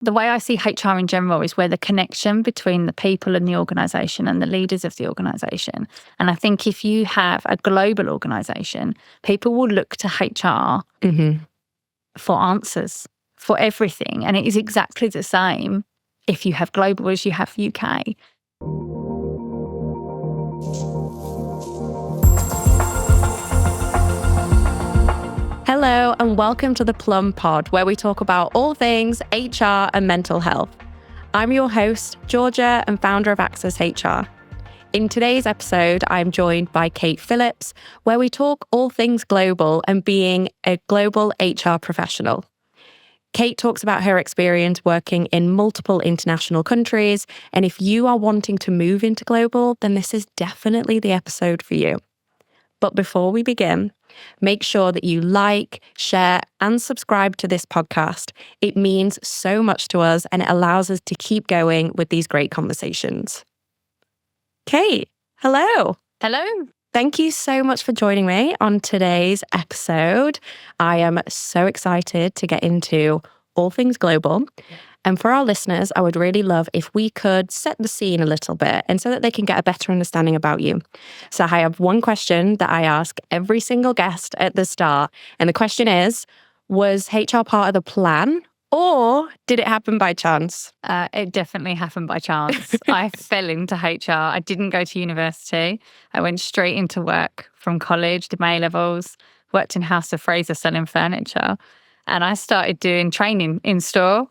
the way I see HR in general is where the connection between the people and the organisation and the leaders of the organisation. And I think if you have a global organisation, people will look to HR for answers, for everything. And it is exactly the same if you have global as you have UK. Hello and welcome to the Plumm Pod, where we talk about all things HR and mental health. I'm your host, Georgia, and founder of Access HR. In today's episode, I'm joined by Kate Phillips, where we talk all things global and being a global HR professional. Kate talks about her experience working in multiple international countries, and if you are wanting to move into global, then this is definitely the episode for you. But before we begin, make sure that you like, share, and subscribe to this podcast. It means so much to us and it allows us to keep going with these great conversations. Kate, hello. Hello. Thank you so much for joining me on today's episode. I am so excited to get into all things global. And for our listeners, I would really love if we could set the scene a little bit and so that they can get a better understanding about you. So I have one question that I ask every single guest at the start. And the question is, was HR part of the plan or did it happen by chance? It definitely happened by chance. I fell into HR. I didn't go to university. I went straight into work from college, did my A-levels, worked in House of Fraser selling furniture. And I started doing training in store.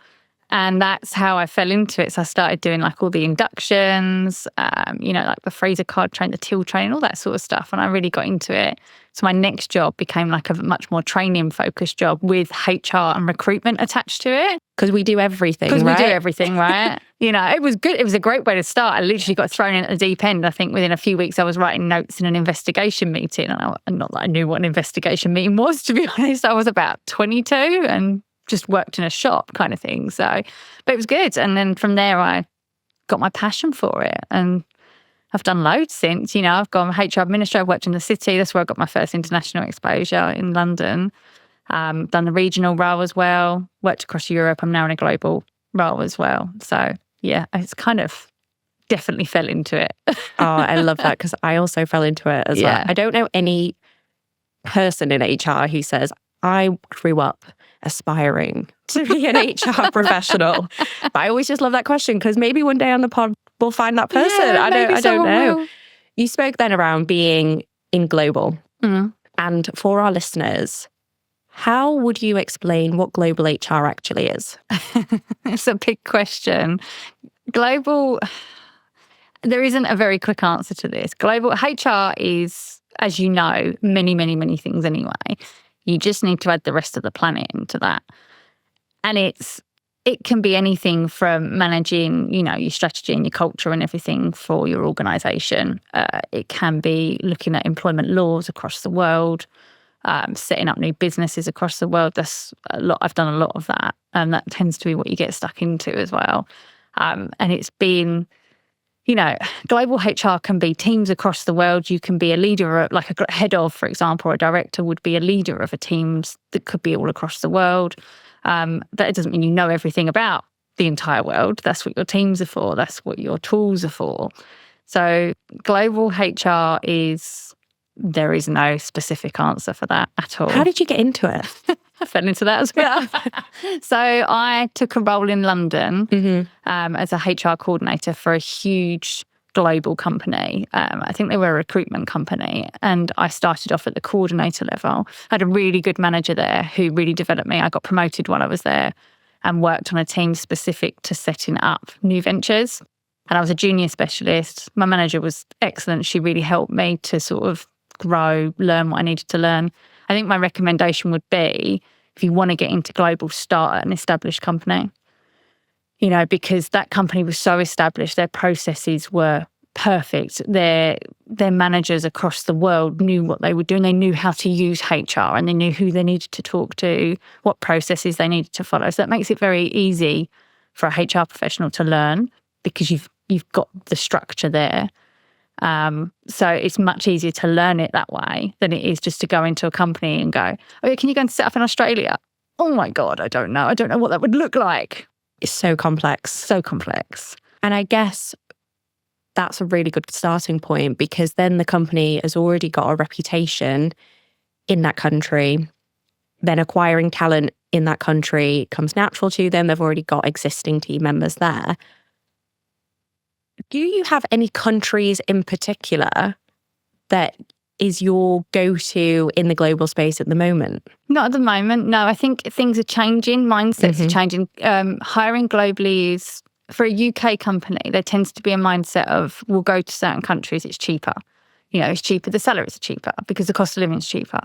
And that's how I fell into it. So I started doing like all the inductions, like the Fraser card train, the till training, all that sort of stuff. And I really got into it. So my next job became like a much more training focused job with HR and recruitment attached to it. Because we do everything, right? Because we do everything, right? It was good. It was a great way to start. I literally got thrown in at the deep end. I think within a few weeks I was writing notes in an investigation meeting. And not that I knew what an investigation meeting was, to be honest. I was about 22 and just worked in a shop kind of thing. But it was good. And then from there, I got my passion for it. And I've done loads since. I've gone HR administrator, I've worked in the city. That's where I got my first international exposure in London. Done the regional role as well. Worked across Europe. I'm now in a global role as well. So yeah, it's kind of definitely fell into it. Oh, I love that because I also fell into it as well. I don't know any person in HR who says, I grew up aspiring to be an HR professional. But I always just love that question because maybe one day on the pod we'll find that person. Yeah, I don't know. Will. You spoke then around being in global. And for our listeners, how would you explain what global HR actually is? It's a big question. Global, there isn't a very quick answer to this. Global HR is, as you know, many, many, many things anyway. You just need to add the rest of the planet into that. And it can be anything from managing, your strategy and your culture and everything for your organisation. It can be looking at employment laws across the world, setting up new businesses across the world. That's a lot. I've done a lot of that. And that tends to be what you get stuck into as well. And it's been, global HR can be teams across the world. You can be a leader, like a head of, for example, or a director would be a leader of a team that could be all across the world. But it doesn't mean you know everything about the entire world. That's what your teams are for. That's what your tools are for. So global HR there is no specific answer for that at all. How did you get into it? I fell into that as well. So I took a role in London as a HR coordinator for a huge global company. I think they were a recruitment company. And I started off at the coordinator level. I had a really good manager there who really developed me. I got promoted while I was there and worked on a team specific to setting up new ventures. And I was a junior specialist. My manager was excellent. She really helped me to sort of grow, learn what I needed to learn. I think my recommendation would be, if you want to get into global, start at an established company. Because that company was so established, their processes were perfect. Their managers across the world knew what they were doing. They knew how to use HR and they knew who they needed to talk to, what processes they needed to follow. So that makes it very easy for a HR professional to learn because you've got the structure there. So it's much easier to learn it that way than it is just to go into a company and go, oh, yeah, can you go and set up in Australia? Oh my God, I don't know. I don't know what that would look like. It's so complex. So complex. And I guess that's a really good starting point, because then the company has already got a reputation in that country. Then acquiring talent in that country comes natural to them. They've already got existing team members there. Do you have any countries in particular that is your go-to in the global space at the moment? Not at the moment, no. I think things are changing, mindsets are changing. Hiring globally is, for a UK company, there tends to be a mindset of, we'll go to certain countries, it's cheaper. It's cheaper, the salaries are cheaper because the cost of living is cheaper.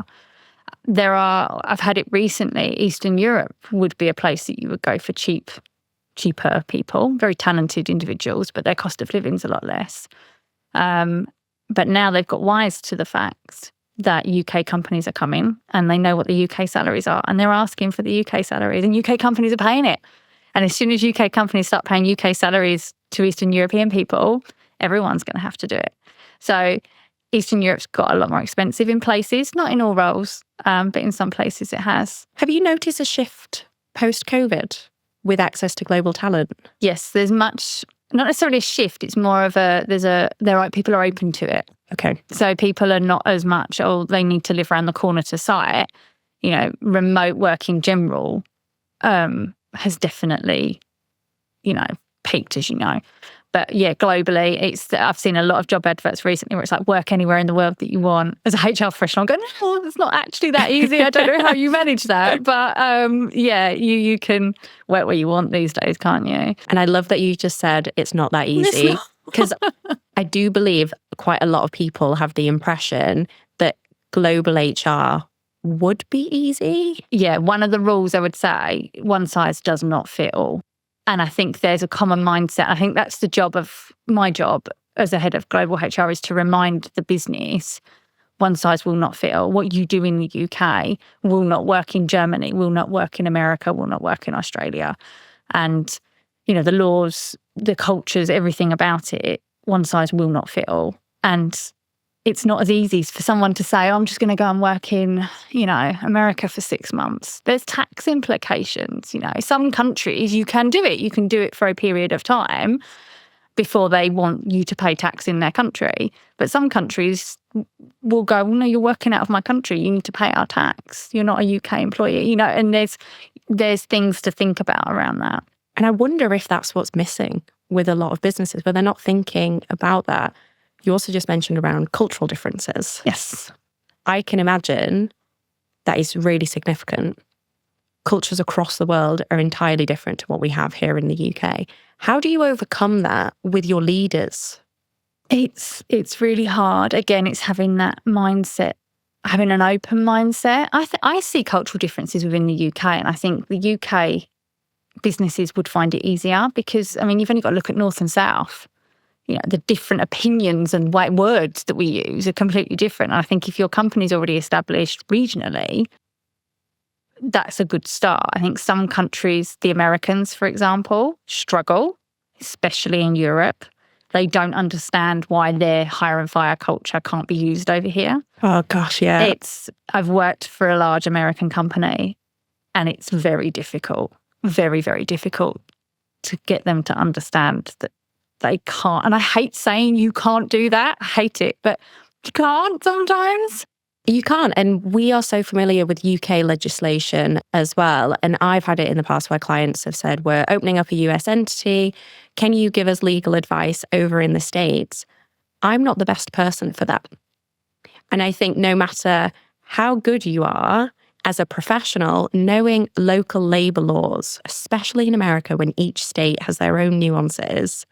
I've had it recently, Eastern Europe would be a place that you would go for cheaper people, very talented individuals, but their cost of living's a lot less. But now they've got wise to the fact that UK companies are coming and they know what the UK salaries are, and they're asking for the UK salaries, and UK companies are paying it. And as soon as UK companies start paying UK salaries to Eastern European people, everyone's going to have to do it. So Eastern Europe's got a lot more expensive in places, not in all roles, but in some places it has. Have you noticed a shift post-COVID with access to global talent? Yes, there's much, not necessarily a shift, it's more of people are open to it. Okay. So people are not as much, they need to live around the corner to site. Remote work in general has definitely, peaked, as you know. But yeah, globally, I've seen a lot of job adverts recently where it's like, work anywhere in the world that you want. As a HR professional, I'm going, no, it's not actually that easy. I don't know how you manage that. But yeah, you can work where you want these days, can't you? And I love that you just said it's not that easy, because I do believe quite a lot of people have the impression that global HR would be easy. Yeah, one of the rules I would say, one size does not fit all. And I think there's a common mindset. I think that's my job as a head of global HR, is to remind the business, one size will not fit all. What you do in the UK will not work in Germany, will not work in America, will not work in Australia. And, the laws, the cultures, everything about it, one size will not fit all. And it's not as easy for someone to say, I'm just going to go and work in, America for 6 months. There's tax implications. Some countries you can do it. You can do it for a period of time before they want you to pay tax in their country. But some countries will go, well, no, you're working out of my country. You need to pay our tax. You're not a UK employee, and there's things to think about around that. And I wonder if that's what's missing with a lot of businesses, where they're not thinking about that. You also just mentioned around cultural differences. Yes. I can imagine that is really significant. Cultures across the world are entirely different to what we have here in the UK. How do you overcome that with your leaders? It's really hard. Again, it's having that mindset, having an open mindset. I see cultural differences within the UK, and I think the UK businesses would find it easier because, you've only got to look at North and South. The different opinions and words that we use are completely different. And I think if your company's already established regionally, that's a good start. I think some countries, the Americans, for example, struggle, especially in Europe. They don't understand why their hire and fire culture can't be used over here. Oh, gosh, yeah. I've worked for a large American company, and it's very difficult, very, very difficult to get them to understand that they can't. And I hate saying you can't do that. I hate it, but you can't sometimes. You can't. And we are so familiar with UK legislation as well. And I've had it in the past where clients have said, we're opening up a US entity. Can you give us legal advice over in the States? I'm not the best person for that. And I think no matter how good you are as a professional, knowing local labour laws, especially in America when each state has their own nuances,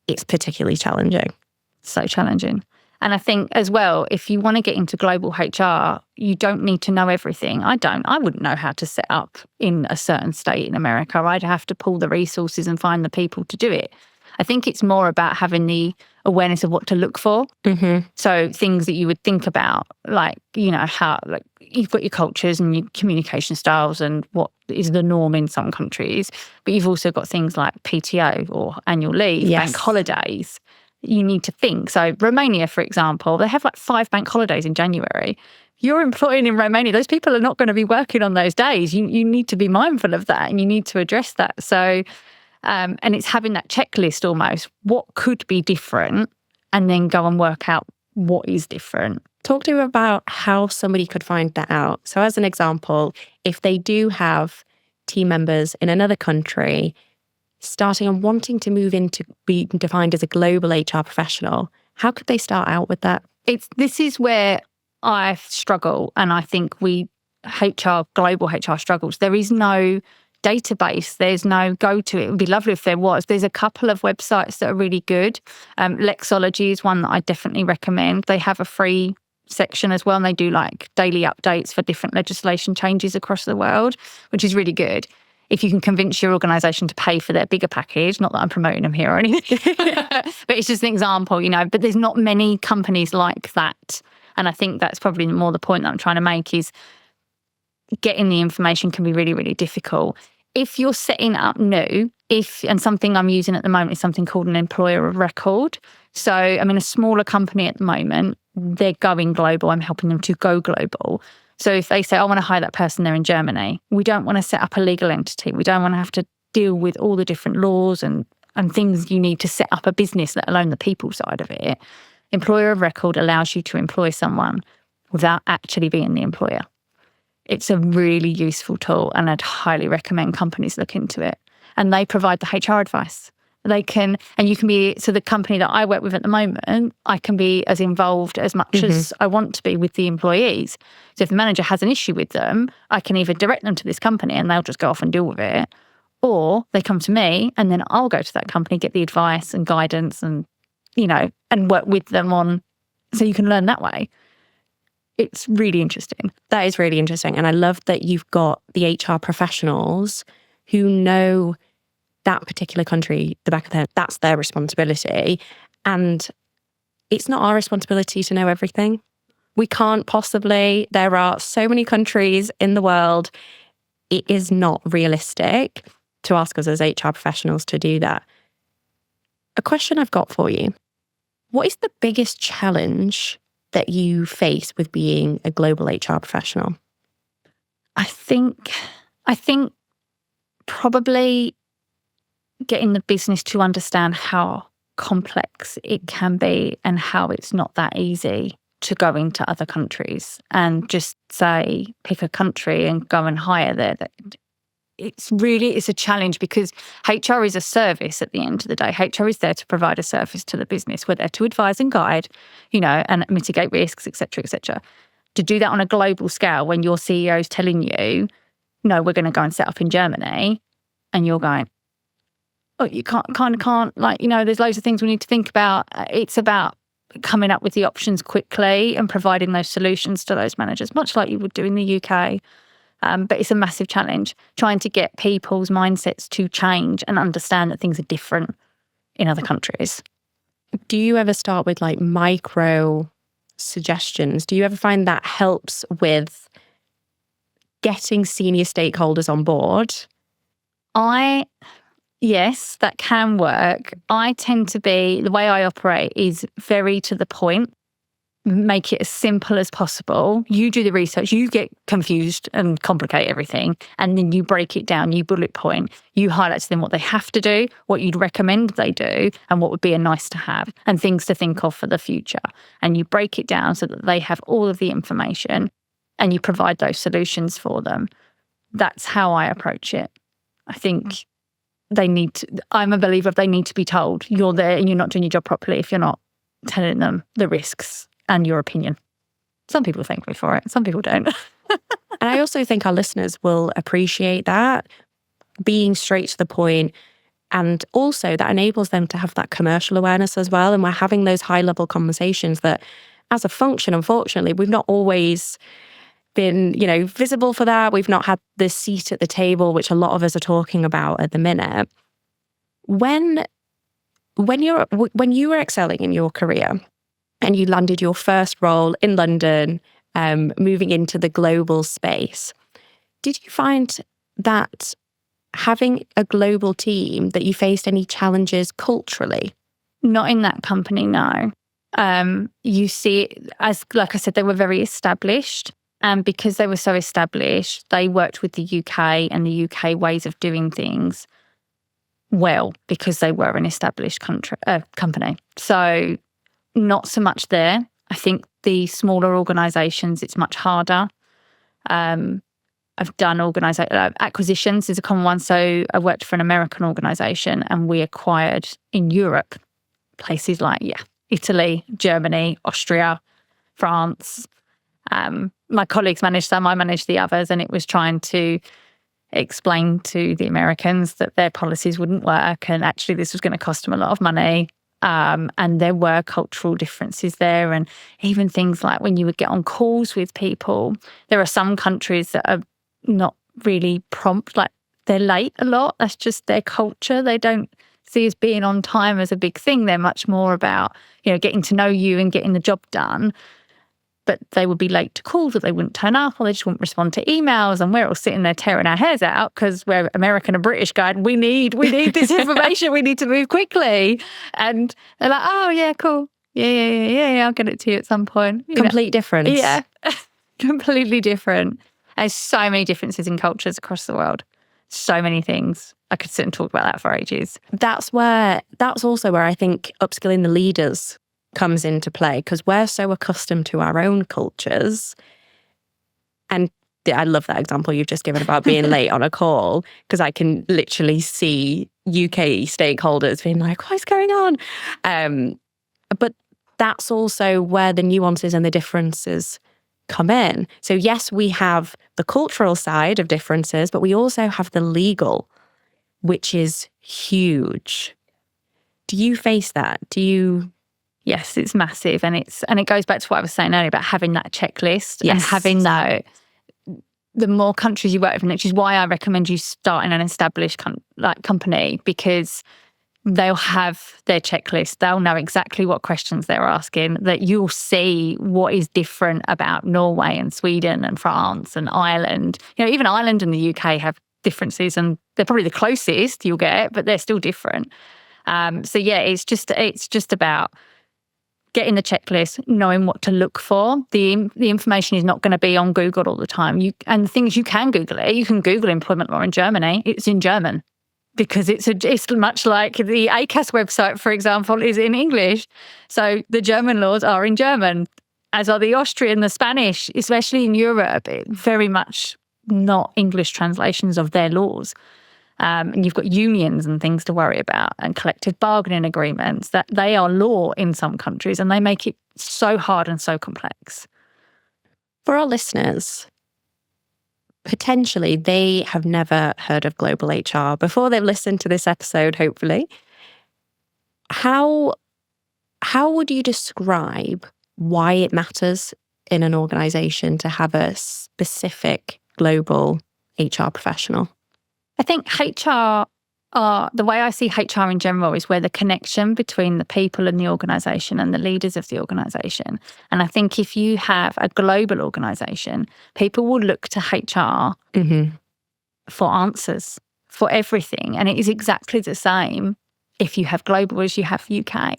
it's particularly challenging. So challenging. And I think as well, if you want to get into global HR, you don't need to know everything. I wouldn't know how to set up in a certain state in America. I'd have to pull the resources and find the people to do it. I think it's more about having the awareness of what to look for. Mm-hmm. So things that you would think about, like, how, like, you've got your cultures and your communication styles and what is the norm in some countries, but you've also got things like PTO or annual leave, yes, bank holidays. You need to think. So Romania, for example, they have like 5 bank holidays in January you're employing in Romania. Those people are not going to be working on those days. You need to be mindful of that and you need to address that. So, and it's having that checklist almost. What could be different? And then go and work out what is different. Talk to me about how somebody could find that out. So as an example, if they do have team members in another country starting and wanting to move into being defined as a global HR professional, how could they start out with that? This is where I struggle, and I think global HR struggles. There is no database. There's no go-to. It would be lovely if there was. There's a couple of websites that are really good. Lexology is one that I definitely recommend. They have a free section as well, and they do like daily updates for different legislation changes across the world, which is really good. If you can convince your organisation to pay for their bigger package, not that I'm promoting them here or anything, but it's just an example, but there's not many companies like that. And I think that's probably more the point that I'm trying to make is getting the information can be really, really difficult. If you're setting up new, and something I'm using at the moment is something called an employer of record. So I'm in a smaller company at the moment. They're going global. I'm helping them to go global. So if they say, I want to hire that person there in Germany, we don't want to set up a legal entity. We don't want to have to deal with all the different laws and things you need to set up a business, let alone the people side of it. Employer of record allows you to employ someone without actually being the employer. It's a really useful tool, and I'd highly recommend companies look into it. And they provide the HR advice. They can, and you can be, so the company that I work with at the moment, I can be as involved as much as I want to be with the employees. So if the manager has an issue with them, I can either direct them to this company and they'll just go off and deal with it, or they come to me and then I'll go to that company, get the advice and guidance and, and work with them on, so you can learn that way. It's really interesting. That is really interesting. And I love that you've got the HR professionals who know that particular country, the back of their head, that's their responsibility. And it's not our responsibility to know everything. We can't possibly. There are so many countries in the world. It is not realistic to ask us as HR professionals to do that. A question I've got for you. What is the biggest challenge that you face with being a global HR professional? I think probably getting the business to understand how complex it can be and how it's not that easy to go into other countries and just say, pick a country and go and hire there. It's a challenge because HR is a service at the end of the day. HR is there to provide a service to the business. We're there to advise and guide, and mitigate risks, et cetera, et cetera. To do that on a global scale when your CEO is telling you, no, we're going to go and set up in Germany, and you're going, oh, you can't, there's loads of things we need to think about. It's about coming up with the options quickly and providing those solutions to those managers, much like you would do in the UK. But it's a massive challenge trying to get people's mindsets to change and understand that things are different in other countries. Do you ever start with like micro suggestions? Do you ever find that helps with getting senior stakeholders on board? Yes, that can work. I tend to be, the way I operate is very to the point, make it as simple as possible. You do the research, you get confused and complicate everything, and then you break it down, you bullet point, you highlight to them what they have to do, what you'd recommend they do, and what would be a nice to have, and things to think of for the future. And you break it down so that they have all of the information and you provide those solutions for them. That's how I approach it. I think I'm a believer they need to be told you're there and you're not doing your job properly if you're not telling them the risks and your opinion. Some people thank me for it, some people don't. And I also think our listeners will appreciate that, being straight to the point, and also that enables them to have that commercial awareness as well. And we're having those high-level conversations that, as a function, unfortunately, we've not always been, visible for that. We've not had the seat at the table, which a lot of us are talking about at the minute. When you were excelling in your career and you landed your first role in London, moving into the global space, did you find that having a global team, that you faced any challenges culturally? Not in that company, no. You see it as, like I said, they were very established. And because they were so established, they worked with the UK and the UK ways of doing things well because they were an established company. So not so much there. I think the smaller organisations, it's much harder. I've done acquisitions is a common one. So I worked for an American organisation and we acquired in Europe places like, Italy, Germany, Austria, France. My colleagues managed some, I managed the others, and it was trying to explain to the Americans that their policies wouldn't work and actually this was going to cost them a lot of money. And there were cultural differences there. And even things like when you would get on calls with people, there are some countries that are not really prompt, like they're late a lot. That's just their culture. They don't see as being on time as a big thing. They're much more about, getting to know you and getting the job done. But they would be late to calls, or they wouldn't turn up, or they just wouldn't respond to emails. And we're all sitting there tearing our hairs out because we're American and British going, we need this information. We need to move quickly. And they're like, oh, yeah, cool. Yeah, I'll get it to you at some point. Complete difference. Yeah, completely different. There's so many differences in cultures across the world. So many things. I could sit and talk about that for ages. That's also where I think upskilling the leaders comes into play, because we're so accustomed to our own cultures. And I love that example you've just given about being late on a call, because I can literally see UK stakeholders being like, what's going on? But that's also where the nuances and the differences come in. So yes, we have the cultural side of differences, but we also have the legal, which is huge. Do you face that? Yes, it's massive, and it goes back to what I was saying earlier about having that checklist and having that. The more countries you work with, which is why I recommend you starting an established company, because they'll have their checklist. They'll know exactly what questions they're asking. That you'll see what is different about Norway and Sweden and France and Ireland. Even Ireland and the UK have differences, and they're probably the closest you'll get, but they're still different. It's just about getting the checklist, knowing what to look for. The information is not going to be on Google all the time. And the thing is, you can Google it. You can Google employment law in Germany. It's in German because it's much like the ACAS website, for example, is in English. So the German laws are in German, as are the Austrian, the Spanish, especially in Europe. Very much not English translations of their laws. And you've got unions and things to worry about, and collective bargaining agreements, that they are law in some countries, and they make it so hard and so complex. For our listeners, potentially they have never heard of global HR before they've listened to this episode, hopefully. How would you describe why it matters in an organisation to have a specific global HR professional? I think HR the way I see HR in general is where the connection between the people in the organisation and the leaders of the organisation. And I think if you have a global organisation, people will look to HR for answers, for everything. And it is exactly the same if you have global as you have UK.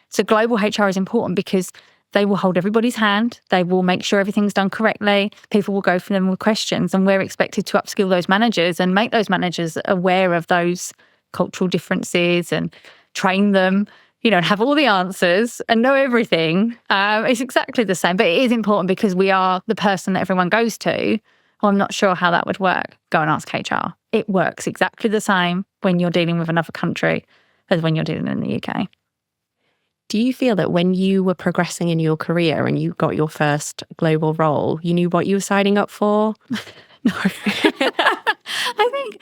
So global HR is important because they will hold everybody's hand. They will make sure everything's done correctly. People will go for them with questions, and we're expected to upskill those managers and make those managers aware of those cultural differences and train them, and have all the answers and know everything. It's exactly the same, but it is important because we are the person that everyone goes to. Well, I'm not sure how that would work. Go and ask HR. It works exactly the same when you're dealing with another country as when you're dealing in the UK. Do you feel that when you were progressing in your career and you got your first global role, you knew what you were signing up for? No. I think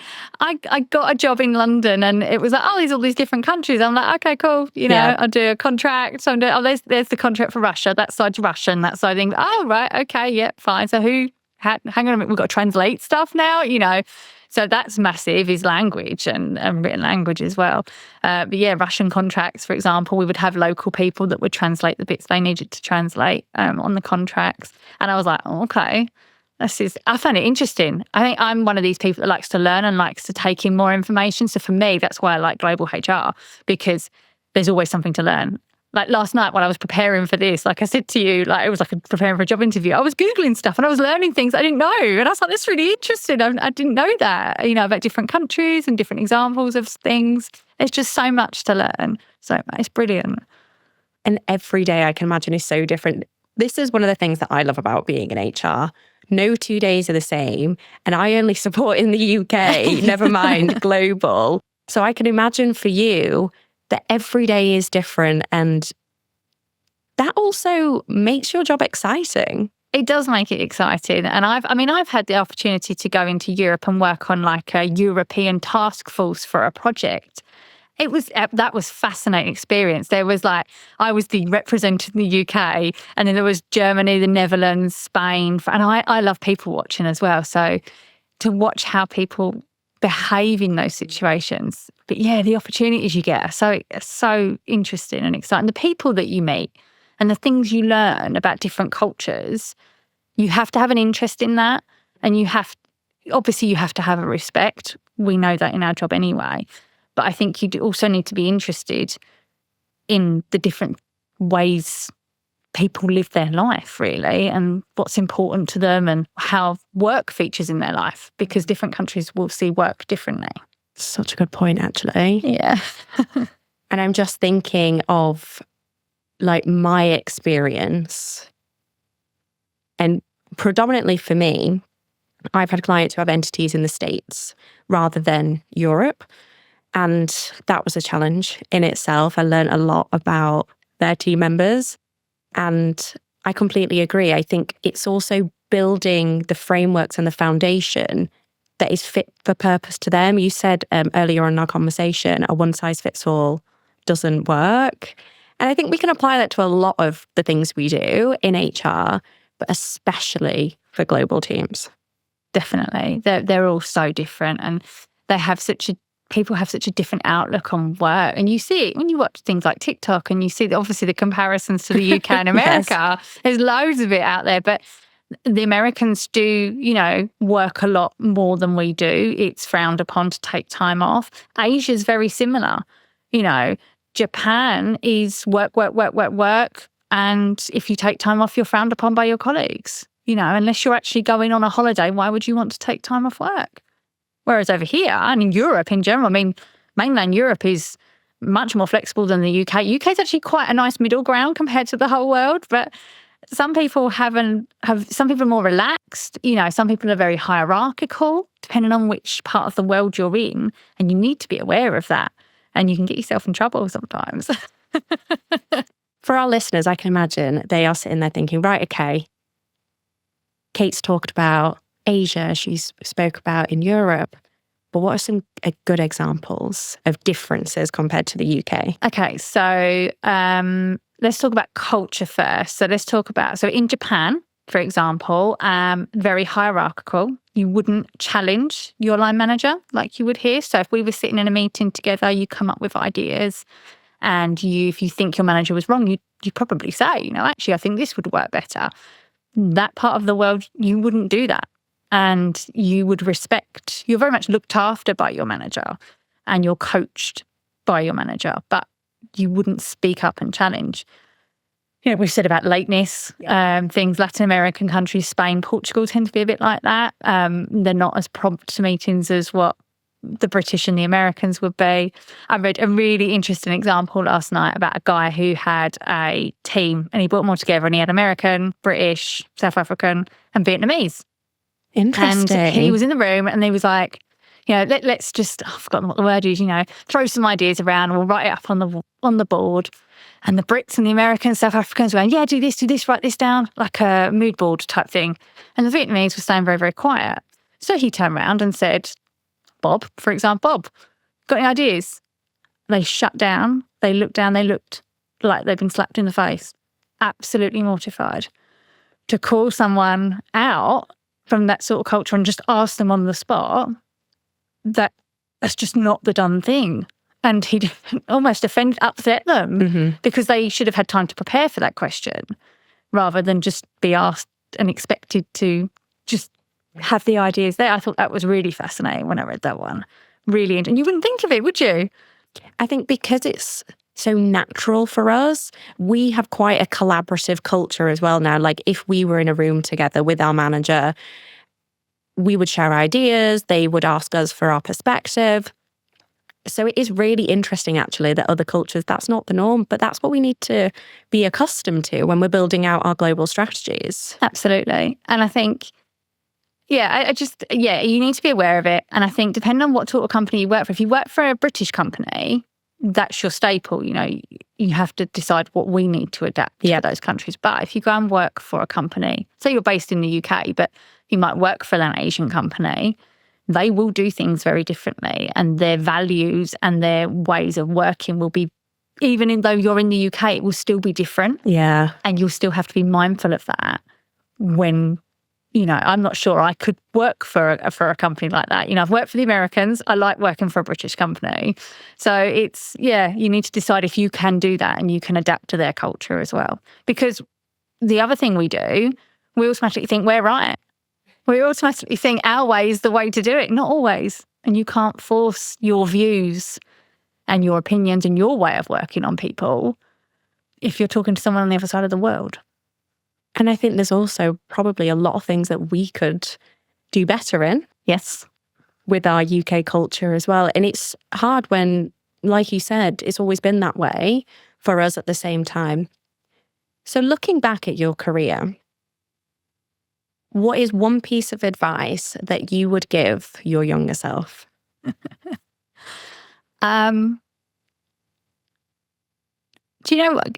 I got a job in London and it was like, there's all these different countries. I'm like, okay, cool. I'll do a contract. So there's the contract for Russia. That side's Russian. That side thing. Oh, right. Okay. Yeah, fine. So hang on a minute. We've got to translate stuff now, So that's massive, is language and written language as well. But yeah, Russian contracts, for example, we would have local people that would translate the bits they needed to translate on the contracts. And I was like, okay, I found it interesting. I think I'm one of these people that likes to learn and likes to take in more information. So for me, that's why I like global HR, because there's always something to learn. Like last night when I was preparing for this, like I said to you, like it was like preparing for a job interview. I was Googling stuff and I was learning things I didn't know. And I was like, that's really interesting. I didn't know that, about different countries and different examples of things. There's just so much to learn. So it's brilliant. And every day I can imagine is so different. This is one of the things that I love about being in HR. No 2 days are the same. And I only support in the UK, never mind global. So I can imagine for you that every day is different. And that also makes your job exciting. It does make it exciting. And I've had the opportunity to go into Europe and work on like a European task force for a project. That was fascinating experience. There was like, I was the representative in the UK, and then there was Germany, the Netherlands, Spain. And I love people watching as well. So to watch how people behave in those situations. But yeah, the opportunities you get are so interesting and exciting. The people that you meet and the things you learn about different cultures, you have to have an interest in that. And you have to have a respect. We know that in our job anyway. But I think you also need to be interested in the different ways people live their life, really, and what's important to them and how work features in their life, because different countries will see work differently. Such a good point, actually. Yeah. And I'm just thinking of like my experience, and predominantly for me, I've had clients who have entities in the States rather than Europe. And that was a challenge in itself. I learned a lot about their team members. And I completely agree. I think it's also building the frameworks and the foundation that is fit for purpose to them. You said earlier in our conversation, a one-size-fits-all doesn't work. And I think we can apply that to a lot of the things we do in HR, but especially for global teams. Definitely. They're all so different, and people have such a different outlook on work. And you see it when you watch things like TikTok, and you see obviously the comparisons to the UK and America. Yes. There's loads of it out there, but the Americans do, work a lot more than we do. It's frowned upon to take time off. Asia's very similar. Japan is work. And if you take time off, you're frowned upon by your colleagues. Unless you're actually going on a holiday, why would you want to take time off work? Whereas over here, and in Europe in general, mainland Europe is much more flexible than the UK. UK is actually quite a nice middle ground compared to the whole world. But some people some people are more relaxed. Some people are very hierarchical, depending on which part of the world you're in. And you need to be aware of that. And you can get yourself in trouble sometimes. For our listeners, I can imagine they are sitting there thinking, right, okay, Kate's talked about Asia, she spoke about in Europe, but what are some good examples of differences compared to the UK? Okay, so let's talk about culture first. So in Japan, for example, very hierarchical. You wouldn't challenge your line manager like you would here. So if we were sitting in a meeting together, you come up with ideas, and if you think your manager was wrong, you'd probably say, actually, I think this would work better. That part of the world, you wouldn't do that. And you would you're very much looked after by your manager, and you're coached by your manager, but you wouldn't speak up and challenge. We've said about lateness, things, Latin American countries, Spain, Portugal tend to be a bit like that. They're not as prompt to meetings as what the British and the Americans would be. I read a really interesting example last night about a guy who had a team, and he brought them all together, and he had American, British, South African, and Vietnamese. Interesting. And he was in the room, and he was like, let's just, I've forgotten what the word is, throw some ideas around, and we'll write it up on the board. And the Brits and the Americans, South Africans were going, yeah, do this, write this down, like a mood board type thing. And the Vietnamese were staying very, very quiet. So he turned around and said, Bob, for example, Bob, got any ideas? They shut down, they looked like they'd been slapped in the face, absolutely mortified. To call someone out from that sort of culture and just ask them on the spot, that's just not the done thing. And he almost upset them because they should have had time to prepare for that question rather than just be asked and expected to just have the ideas there. I thought that was really fascinating when I read that one. Really, and you wouldn't think of it, would you? I think because it's so natural for us. We have quite a collaborative culture as well now. Like if we were in a room together with our manager, we would share ideas, they would ask us for our perspective. So it is really interesting actually that other cultures, that's not the norm, but that's what we need to be accustomed to when we're building out our global strategies. Absolutely. And I think, you need to be aware of it. And I think depending on what sort of company you work for, if you work for a British company, that's your staple. You have to decide what we need to adapt to those countries. But if you go and work for a company, say you're based in the UK, but you might work for an Asian company, they will do things very differently, and their values and their ways of working will be, even though you're in the UK, it will still be different. Yeah. And you'll still have to be mindful of that when, I'm not sure I could work for a company like that. I've worked for the Americans. I like working for a British company. So it's, you need to decide if you can do that and you can adapt to their culture as well. Because the other thing we do, we automatically think we're right. We automatically think our way is the way to do it. Not always. And you can't force your views and your opinions and your way of working on people if you're talking to someone on the other side of the world. And I think there's also probably a lot of things that we could do better in. Yes. With our UK culture as well. And it's hard when, like you said, it's always been that way for us at the same time. So looking back at your career, what is one piece of advice that you would give your younger self? Do you know what?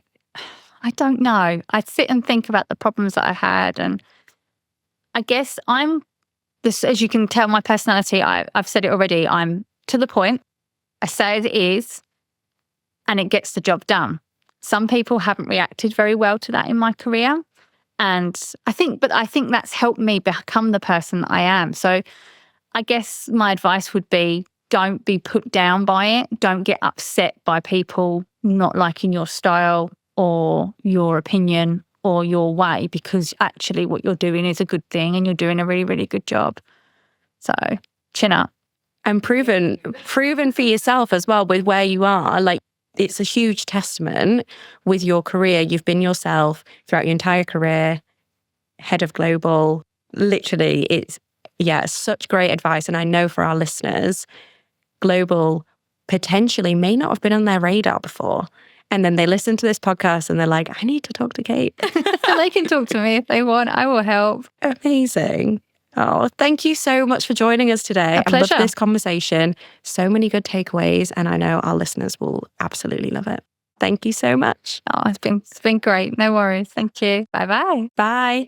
I don't know. I sit and think about the problems that I had, and I guess I'm this, as you can tell, my personality, I've said it already, I'm to the point. I say as it is, and it gets the job done. Some people haven't reacted very well to that in my career. And I think that's helped me become the person I am. So I guess my advice would be, don't be put down by it. Don't get upset by people not liking your style or your opinion or your way, because actually what you're doing is a good thing and you're doing a really, really good job. So chin up. And proven for yourself as well with where you are. Like, it's a huge testament with your career. You've been yourself throughout your entire career, head of global. Literally, it's such great advice. And I know for our listeners, global potentially may not have been on their radar before. And then they listen to this podcast and they're like, I need to talk to Kate. They can talk to me if they want. I will help. Amazing. Oh, thank you so much for joining us today. A pleasure. I love this conversation. So many good takeaways, and I know our listeners will absolutely love it. Thank you so much. Oh, it's been great. No worries. Thank you. Bye-bye. Bye.